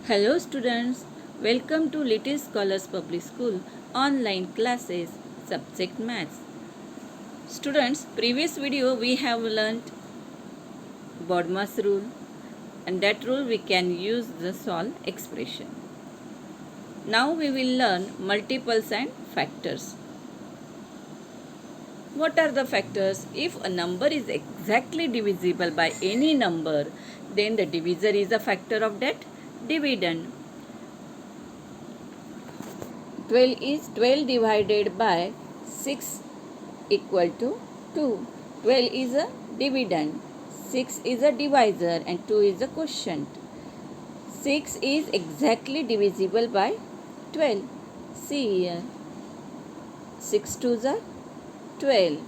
Hello students, welcome to Little Scholars Public School online classes subject maths. Students, previous video we have learnt BODMAS rule and that rule we can use the solve expression. Now we will learn multiples and factors. What are the factors? If a number is exactly divisible by any number, then the divisor is a factor of that dividend. 12 is 12 divided by 6 equal to 2. 12 is a dividend, 6 is a divisor and 2 is a quotient. 6 is exactly divisible by 12. See here, 6 2s are 12.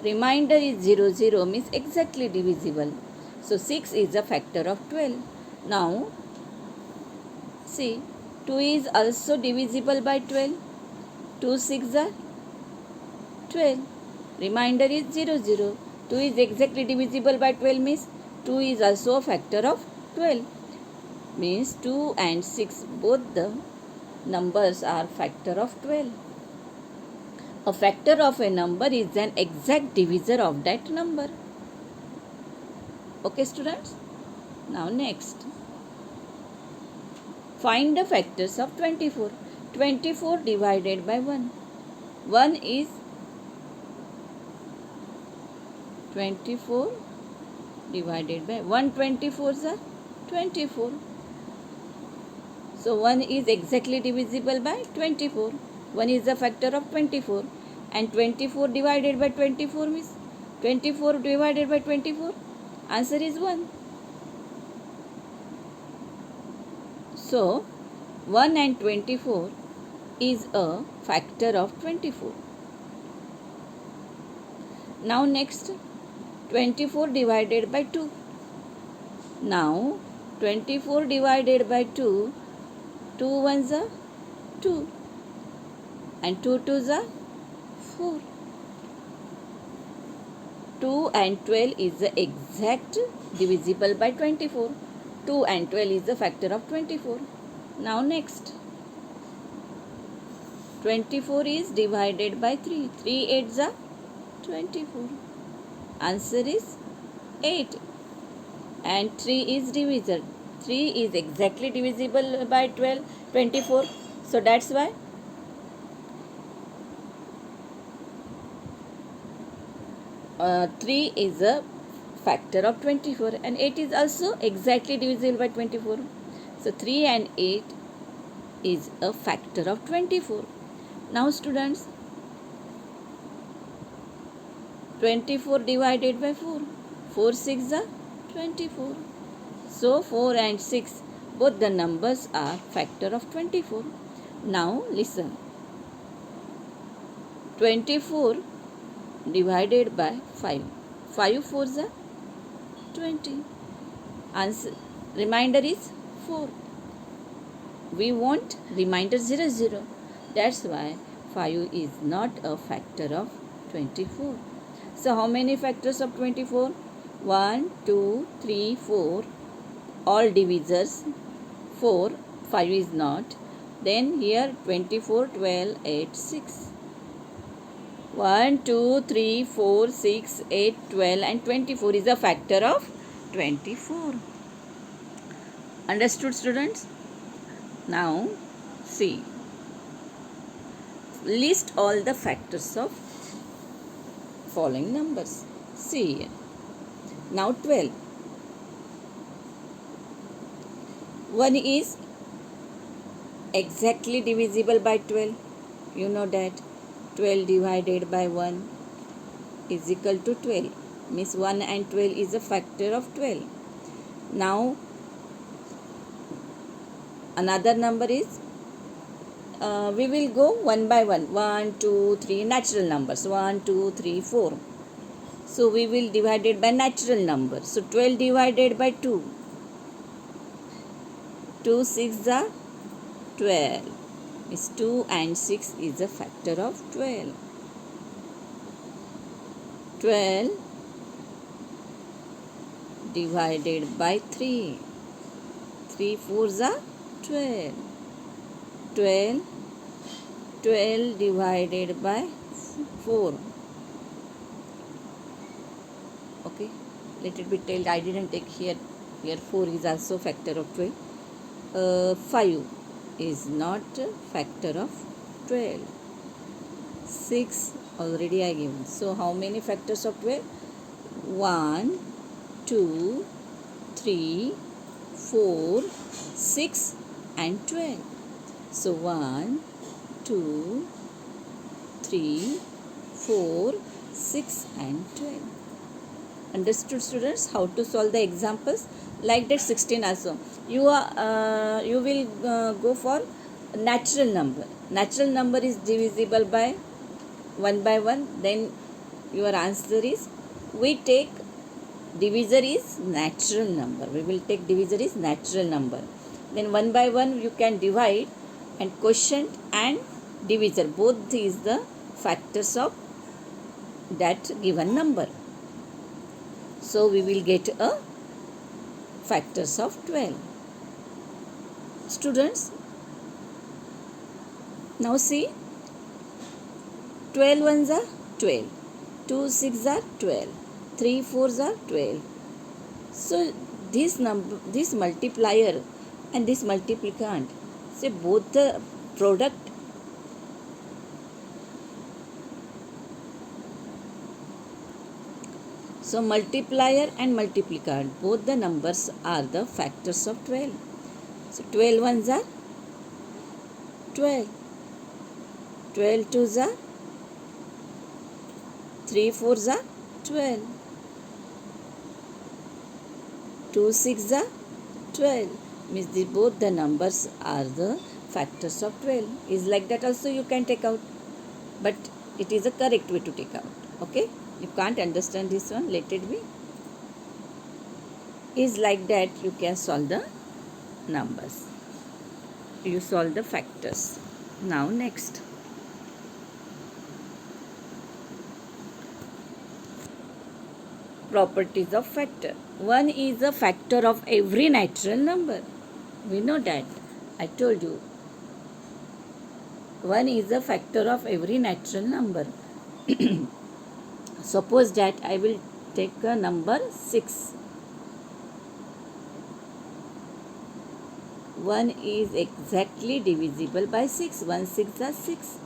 Remainder is 0 0 means exactly divisible. So 6 is a factor of 12. Now see, 2 is also divisible by 12. 2 6 are 12. Remainder is 0 0. 2 is exactly divisible by 12 means 2 is also a factor of 12. Means 2 and 6 both the numbers are factor of 12. A factor of a number is an exact divisor of that number. Okay students? Now next. Find the factors of 24. 24 divided by 1. 1 is 24 divided by 124s are 24. So 1 is exactly divisible by 24. 1 is a factor of 24 and 24 divided by 24 means 24 divided by 24. Answer is 1. So 1 and 24 is a factor of 24. Now next 24 divided by 2. Now 24 divided by 2, 2 ones are 2 and 2 twos are 4. 2 and 12 is the exact divisible by 24. 2 and 12 is the factor of 24. Now next 24 is divided by 3. 3 8s are 24. Answer is 8 and 3 is divisor. 3 is exactly divisible by 24. So that's why 3 is a factor of 24 and 8 is also exactly divisible by 24. So 3 and 8 is a factor of 24. Now students, 24 divided by 4. 4 6 are 24. So 4 and 6 both the numbers are factor of 24. Now listen. 24 divided by 5. 5 4s are 20. Answer remainder is 4. We want remainder 0 0. That's why 5 is not a factor of 24. So how many factors of 24? 1, 2, 3, 4. All divisors. 4, 5 is not. Then here 24, 12, 8, 6. 1, 2, 3, 4, 6, 8, 12 and 24 is a factor of 24. Understood students? Now see. List all the factors of following numbers. See here. Now 12. 1 is exactly divisible by 12. You know that 12 divided by 1 is equal to 12. Means 1 and 12 is a factor of 12. Now another number is we will go one by one. 1, 2, 3 natural numbers. 1, 2, 3, 4. So we will divide it by natural numbers. So 12 divided by 2. 2 6 are 12. Means 2 and 6 is a factor of 12. 12 divided by 3. 3 4s are 12. 12. 12 divided by 4. Okay, let it be told. I didn't take here. Here 4 is also factor of 12. 5 is not a factor of 12. 6 already I given. So how many factors of 12? 1, 2, 3, 4, 6 and 12. So 1, 2, 3, 4, 6 and 12. Understood, students, how to solve the examples? Like that 16 also. You will go for natural number. Natural number is divisible by 1, then your answer is, we take divisor is natural number. We will take divisor is natural number. Then 1 you can divide, and quotient and divisor both is the factors of that given number. So we will get a factors of 12. Students, now see, 12 ones are 12, 2 6 are 12, 3 4s are 12. So this number, this multiplier and this multiplicand, say both the product So multiplier and multiplicand, both the numbers are the factors of 12. So 12 ones are 12, 12 twos are 3 fours are 12, 2 6 are 12. Means both the numbers are the factors of 12. Is like that also you can take out, but it is a correct way to take out. Okay, you can't understand this one, let it be. Is like that you can solve the numbers, you solve the factors. Now next, properties of factor. 1 is a factor of every natural number. We know that, I told you. 1 is a factor of every natural number. Suppose that I will take a number 6. 1 is exactly divisible by 6. 1 6 are 6.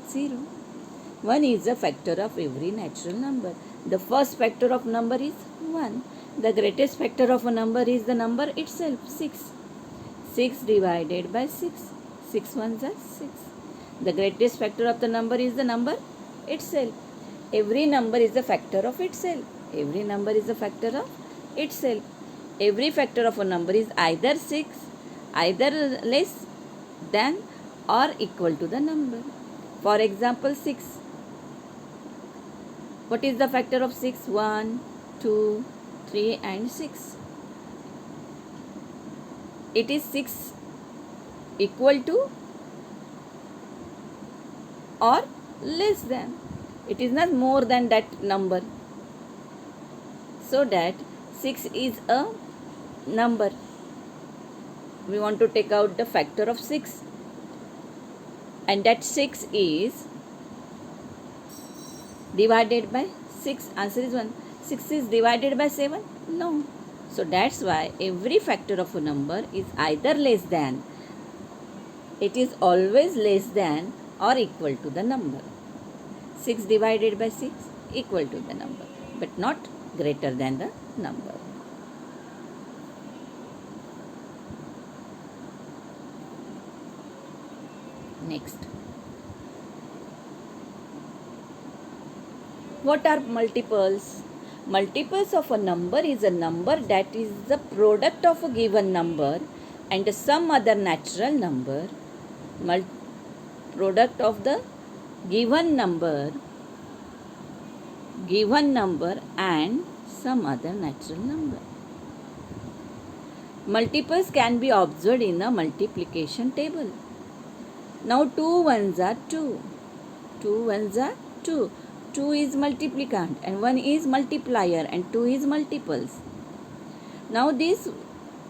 0. 1 is a factor of every natural number. The first factor of number is 1. The greatest factor of a number is the number itself, 6. 6 divided by 6. 6 ones are 6. The greatest factor of the number is the number itself. Every number is a factor of itself. Every number is a factor of itself. Every factor of a number is either 6, either less than or equal to the number. For example, 6. What is the factor of 6? 1, 2, 3 and 6. It is 6 equal to or less than. It is not more than that number. So that 6 is a number. We want to take out the factor of 6. And that 6 is divided by 6. Answer is 1. 6 is divided by 7? No. So that's why every factor of a number is either less than. It is always less than or equal to the number. 6 divided by 6 equal to the number, but not greater than the number. Next, what are multiples? Multiples of a number is a number that is the product of a given number and some other natural number. Product of the given number and some other natural number. Multiples can be observed in a multiplication table. Now 2 ones are 2. 2 ones are 2. 2 is multiplicand and 1 is multiplier and 2 is multiples. Now this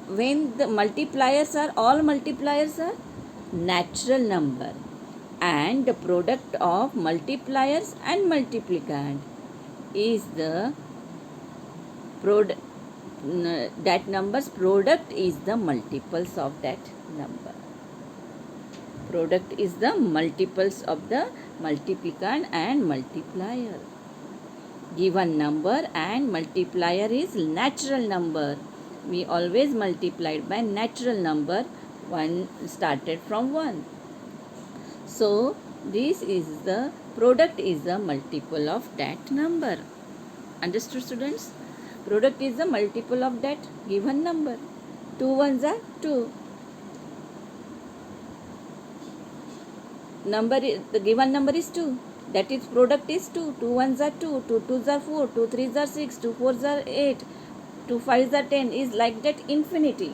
when the multipliers are, all multipliers are natural number, and the product of multipliers and multiplicand is the product, that number's product is the multiples of that number. Product is the multiples of the multiplicand and multiplier. Given number and multiplier is natural number. We always multiplied by natural number, one started from 1. So this is the product is the multiple of that number. Understood, students? Product is the multiple of that given number. 2 ones are 2. The given number is 2. That is product is 2. 2 ones are 2. 2 twos are 4. 2 threes are 6. 2 fours are 8. 2 fives are 10. Is like that infinity.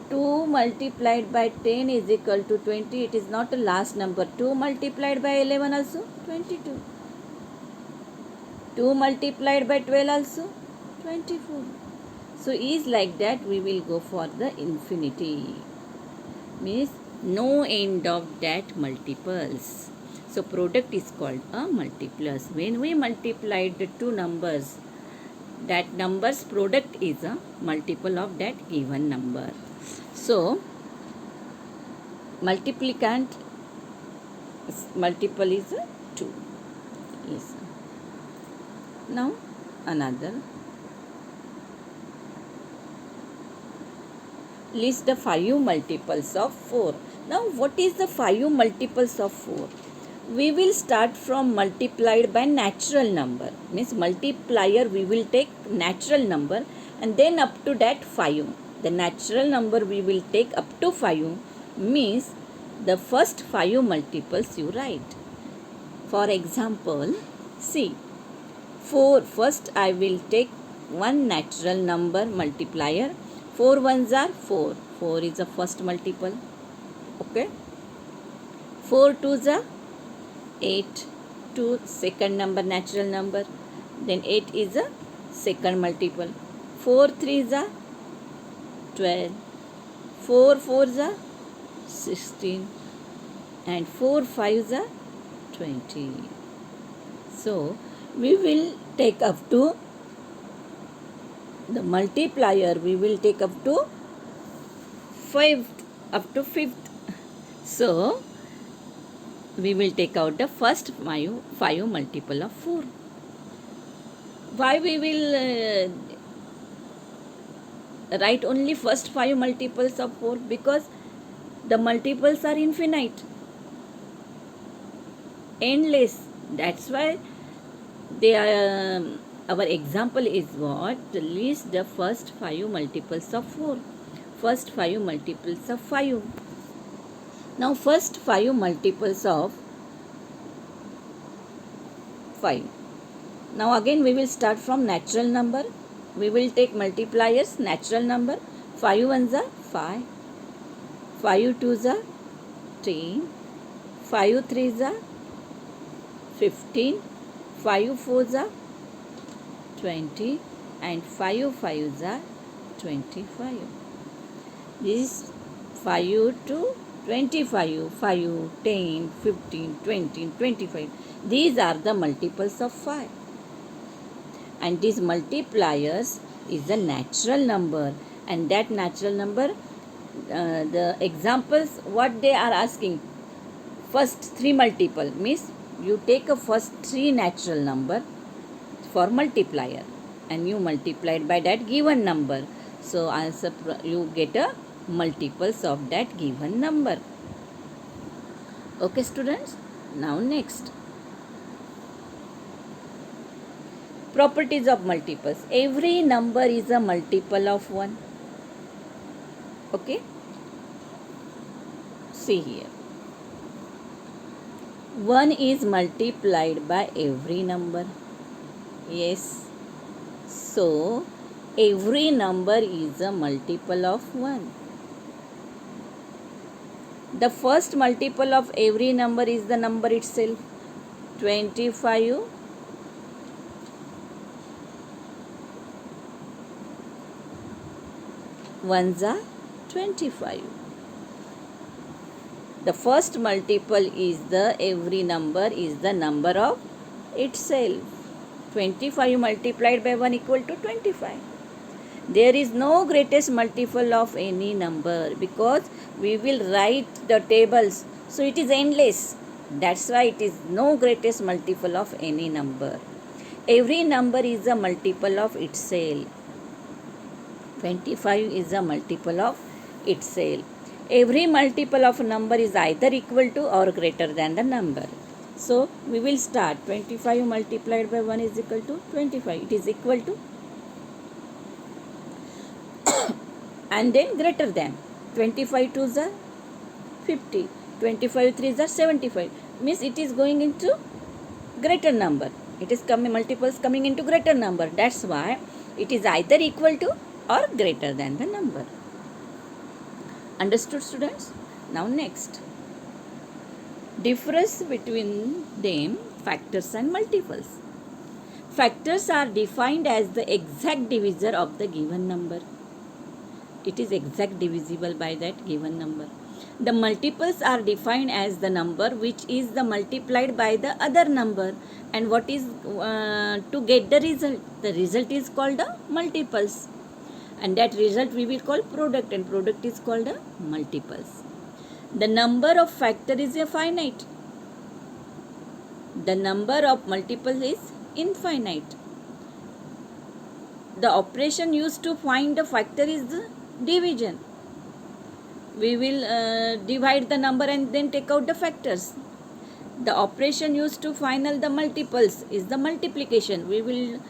2 multiplied by 10 is equal to 20. It is not a last number. 2 multiplied by 11 also 22. 2 multiplied by 12 also 24. So is like that we will go for the infinity. Means no end of that multiples. So product is called a multiplus. When we multiplied the two numbers, that number's product is a multiple of that given number. So multiplicand multiple is 2. Yes. Now another. List the 5 multiples of 4. Now what is the 5 multiples of 4? We will start from multiplied by natural number. Means multiplier we will take natural number and then up to that 5. The natural number we will take up to 5 means the first 5 multiples you write. For example, see 4. First I will take one natural number multiplier. 4 ones are 4. 4 is the first multiple. Okay. 4 twos are 8. 2 second number natural number. Then 8 is a second multiple. 4 threes are 12. 4 fours are 16. And 4 fives are 20. So we will take up to the multiplier, we will take up to 5th. So we will take out the first 5 multiple of 4. Why we will write only first 5 multiples of 4? Because the multiples are infinite, endless. That's why they are. Our example is what? List the first 5 multiples of 4. First 5 multiples of 5. Now first 5 multiples of 5. Now again we will start from natural number. We will take multipliers, natural number. 5 ones are 5. 5 twos are 10. 5 threes are 15. 5 fours are 20 and 5 fives are 25. This is 5 to 25, 5, 10, 15, 20, 25. These are the multiples of 5. And these multipliers is the natural number. And that natural number, the examples, what they are asking, first 3 multiple means you take a first 3 natural number for multiplier and you multiplied by that given number. So answer you get a multiples of that given number. Okay students, now next. Properties of multiples. Every number is a multiple of 1. Okay. See here. 1 is multiplied by every number. Yes. So, every number is a multiple of 1. The first multiple of every number is the number itself. 25. ones are 25. The first multiple is every number is the number of itself. 25 multiplied by 1 equal to 25. There is no greatest multiple of any number because we will write the tables. So it is endless. That's why it is no greatest multiple of any number. Every number is a multiple of itself. 25 is a multiple of itself. Every multiple of a number is either equal to or greater than the number. So we will start. 25 multiplied by 1 is equal to 25. It is equal to and then greater than. 25 2s are 50. 25 3s are 75. Means it is going into greater number. It is multiples coming into greater number. That's why it is either equal to or greater than the number. Understood, students? Now next. Difference between them, factors and multiples. Factors are defined as the exact divisor of the given number. It is exact divisible by that given number. The multiples are defined as the number which is the multiplied by the other number, and what is to get the result. The result is called the multiples, and that result we will call product, and product is called the multiples. The number of factor is a finite. The number of multiples is infinite. The operation used to find the factor is the division. We will divide the number and then take out the factors. The operation used to find the multiples is the multiplication. We will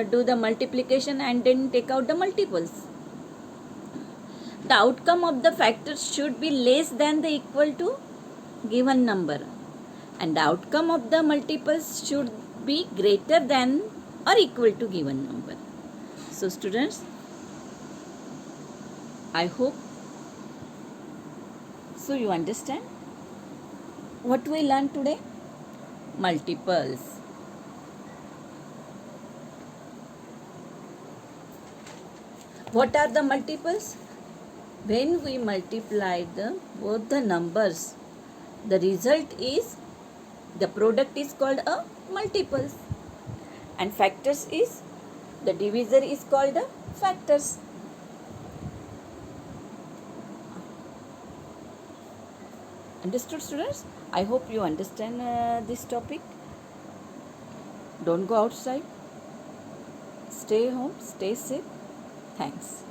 do the multiplication and then take out the multiples. The outcome of the factors should be less than the equal to given number, and the outcome of the multiples should be greater than or equal to given number. So students, I hope so you understand what we learned today. Multiples. What are the multiples? When we multiply both the numbers, the result is, the product is called a multiples, and factors is, the divisor is called a factors. Understood, students? I hope you understand this topic. Don't go outside. Stay home. Stay safe. Thanks.